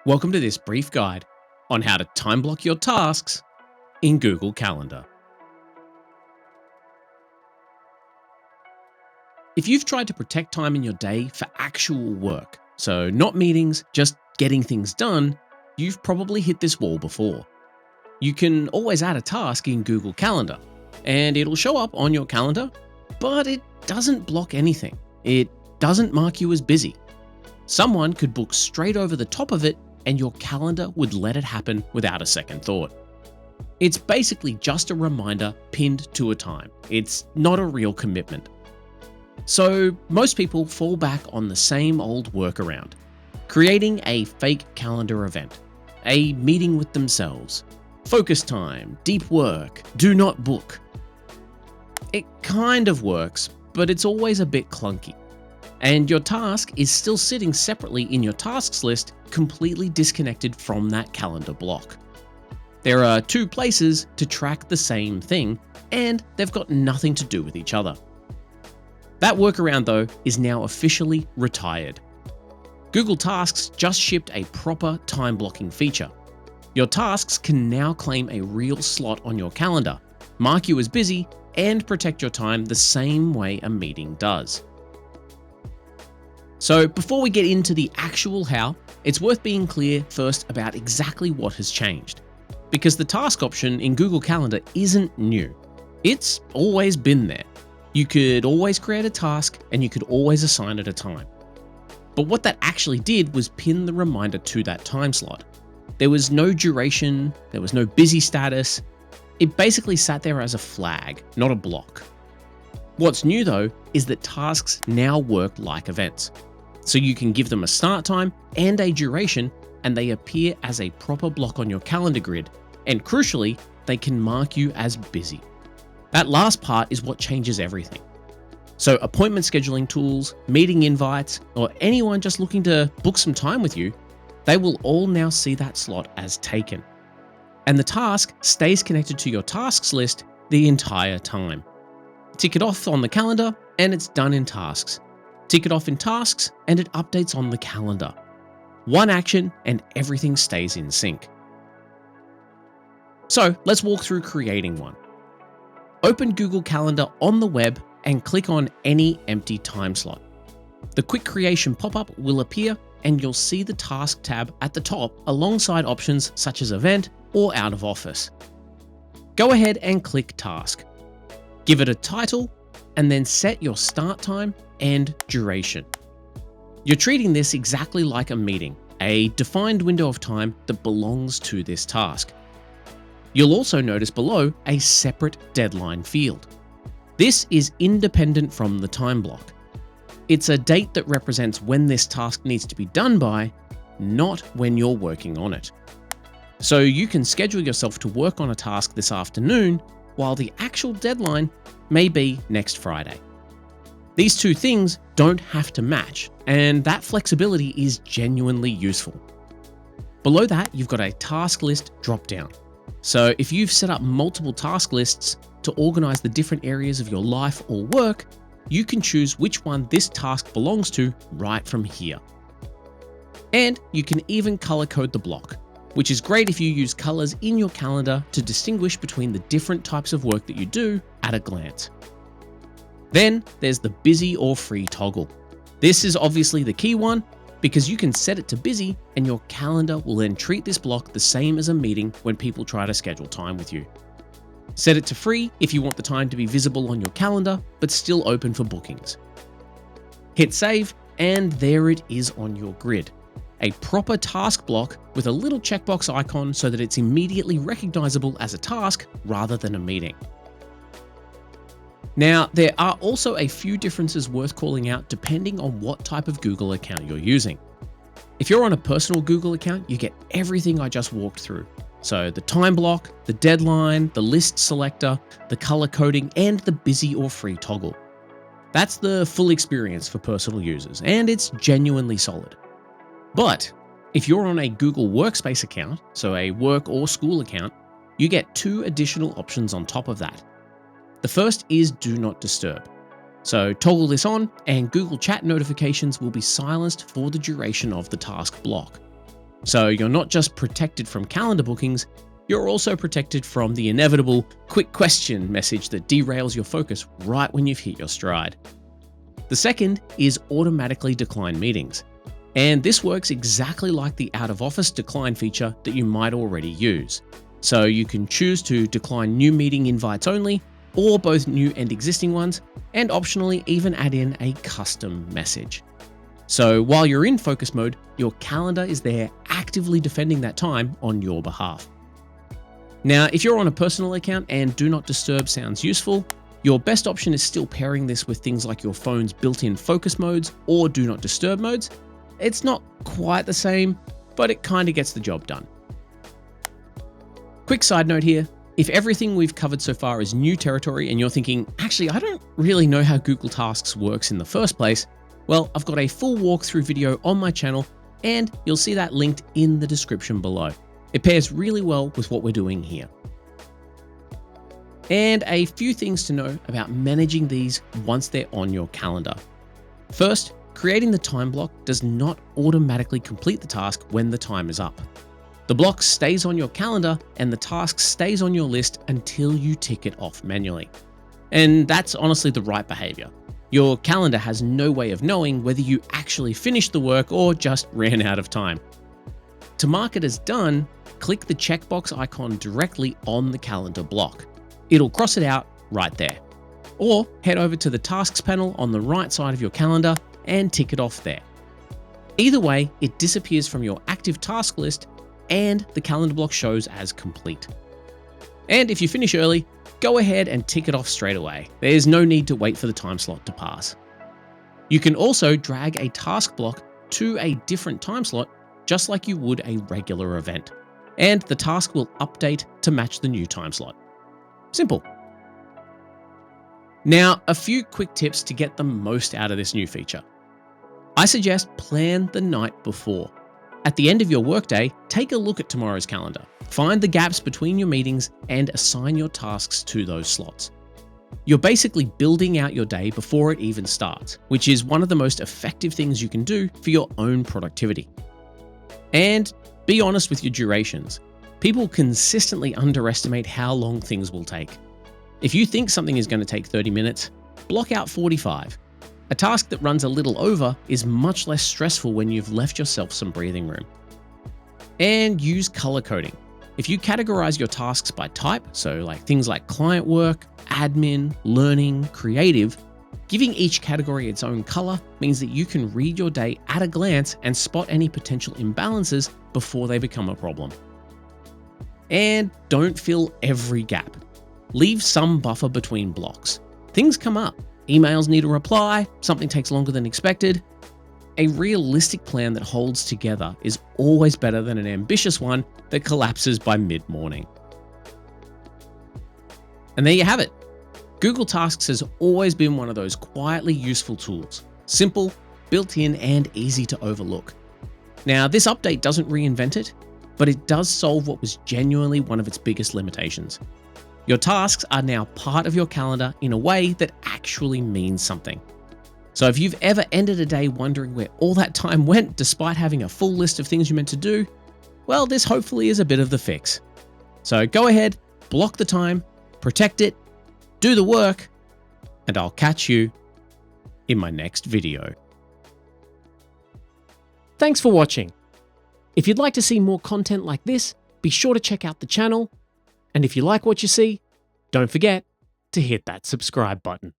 Welcome to this brief guide on how to time block your tasks in Google Calendar. If you've tried to protect time in your day for actual work, so not meetings, just getting things done, you've probably hit this wall before. You can always add a task in Google Calendar, and it'll show up on your calendar, but it doesn't block anything. It doesn't mark you as busy. Someone could book straight over the top of it, and your calendar would let it happen without a second thought. It's basically just a reminder pinned to a time. It's not a real commitment. So most people fall back on the same old workaround, creating a fake calendar event, a meeting with themselves, focus time, deep work, do not book. It kind of works, but it's always a bit clunky. And your task is still sitting separately in your tasks list, completely disconnected from that calendar block. There are two places to track the same thing, and they've got nothing to do with each other. That workaround, though, is now officially retired. Google Tasks just shipped a proper time blocking feature. Your tasks can now claim a real slot on your calendar, mark you as busy, and protect your time the same way a meeting does. So before we get into the actual how, it's worth being clear first about exactly what has changed. Because the task option in Google Calendar isn't new. It's always been there. You could always create a task and you could always assign it a time. But what that actually did was pin the reminder to that time slot. There was no duration, there was no busy status. It basically sat there as a flag, not a block. What's new though is that tasks now work like events. So you can give them a start time and a duration, and they appear as a proper block on your calendar grid, and crucially, they can mark you as busy. That last part is what changes everything. So appointment scheduling tools, meeting invites, or anyone just looking to book some time with you, they will all now see that slot as taken. And the task stays connected to your tasks list the entire time. Tick it off on the calendar and it's done in tasks. Tick it off in tasks and it updates on the calendar. One action and everything stays in sync. So let's walk through creating one. Open Google Calendar on the web and click on any empty time slot. The quick creation pop-up will appear and you'll see the task tab at the top alongside options such as event or out of office. Go ahead and click task. Give it a title and then set your start time and duration. You're treating this exactly like a meeting, a defined window of time that belongs to this task. You'll also notice below a separate deadline field. This is independent from the time block. It's a date that represents when this task needs to be done by, not when you're working on it. So you can schedule yourself to work on a task this afternoon, while the actual deadline may be next Friday. These two things don't have to match, and that flexibility is genuinely useful. Below that, you've got a task list dropdown. So if you've set up multiple task lists to organize the different areas of your life or work, you can choose which one this task belongs to right from here. And you can even color code the block, which is great if you use colors in your calendar to distinguish between the different types of work that you do at a glance. Then there's the busy or free toggle. This is obviously the key one because you can set it to busy and your calendar will then treat this block the same as a meeting when people try to schedule time with you. Set it to free if you want the time to be visible on your calendar, but still open for bookings. Hit save and there it is on your grid. A proper task block with a little checkbox icon so that it's immediately recognizable as a task rather than a meeting. Now, there are also a few differences worth calling out depending on what type of Google account you're using. If you're on a personal Google account, you get everything I just walked through. So the time block, the deadline, the list selector, the color coding, and the busy or free toggle. That's the full experience for personal users, and it's genuinely solid. But if you're on a Google Workspace account, so a work or school account, you get two additional options on top of that. The first is Do Not Disturb. So toggle this on and Google Chat notifications will be silenced for the duration of the task block. So you're not just protected from calendar bookings, you're also protected from the inevitable quick question message that derails your focus right when you've hit your stride. The second is automatically decline meetings. And this works exactly like the out-of-office decline feature that you might already use. So you can choose to decline new meeting invites only, or both new and existing ones, and optionally even add in a custom message. So while you're in focus mode, your calendar is there actively defending that time on your behalf. Now, if you're on a personal account and Do Not Disturb sounds useful, your best option is still pairing this with things like your phone's built-in focus modes or Do Not Disturb modes. It's not quite the same, but it kind of gets the job done. Quick side note here, if everything we've covered so far is new territory and you're thinking, actually, I don't really know how Google Tasks works in the first place, well, I've got a full walkthrough video on my channel and you'll see that linked in the description below. It pairs really well with what we're doing here. And a few things to know about managing these once they're on your calendar. First, creating the time block does not automatically complete the task when the time is up. The block stays on your calendar and the task stays on your list until you tick it off manually. And that's honestly the right behavior. Your calendar has no way of knowing whether you actually finished the work or just ran out of time. To mark it as done, click the checkbox icon directly on the calendar block. It'll cross it out right there. Or head over to the Tasks panel on the right side of your calendar and tick it off there. Either way, it disappears from your active task list and the calendar block shows as complete. And if you finish early, go ahead and tick it off straight away. There's no need to wait for the time slot to pass. You can also drag a task block to a different time slot, just like you would a regular event, and the task will update to match the new time slot. Simple. Now, a few quick tips to get the most out of this new feature. I suggest plan the night before. At the end of your workday, take a look at tomorrow's calendar. Find the gaps between your meetings and assign your tasks to those slots. You're basically building out your day before it even starts, which is one of the most effective things you can do for your own productivity. And be honest with your durations. People consistently underestimate how long things will take. If you think something is going to take 30 minutes, block out 45. A task that runs a little over is much less stressful when you've left yourself some breathing room. And use color coding. If you categorize your tasks by type, so like things like client work, admin, learning, creative, giving each category its own color means that you can read your day at a glance and spot any potential imbalances before they become a problem. And don't fill every gap. Leave some buffer between blocks. Things come up. Emails need a reply, something takes longer than expected. A realistic plan that holds together is always better than an ambitious one that collapses by mid-morning. And there you have it. Google Tasks has always been one of those quietly useful tools. Simple, built-in, and easy to overlook. Now, this update doesn't reinvent it, but it does solve what was genuinely one of its biggest limitations. Your tasks are now part of your calendar in a way that actually means something. So if you've ever ended a day wondering where all that time went despite having a full list of things you meant to do, well, this hopefully is a bit of the fix. So go ahead, block the time, protect it, do the work, and I'll catch you in my next video. Thanks for watching. If you'd like to see more content like this, be sure to check out the channel. And if you like what you see, don't forget to hit that subscribe button.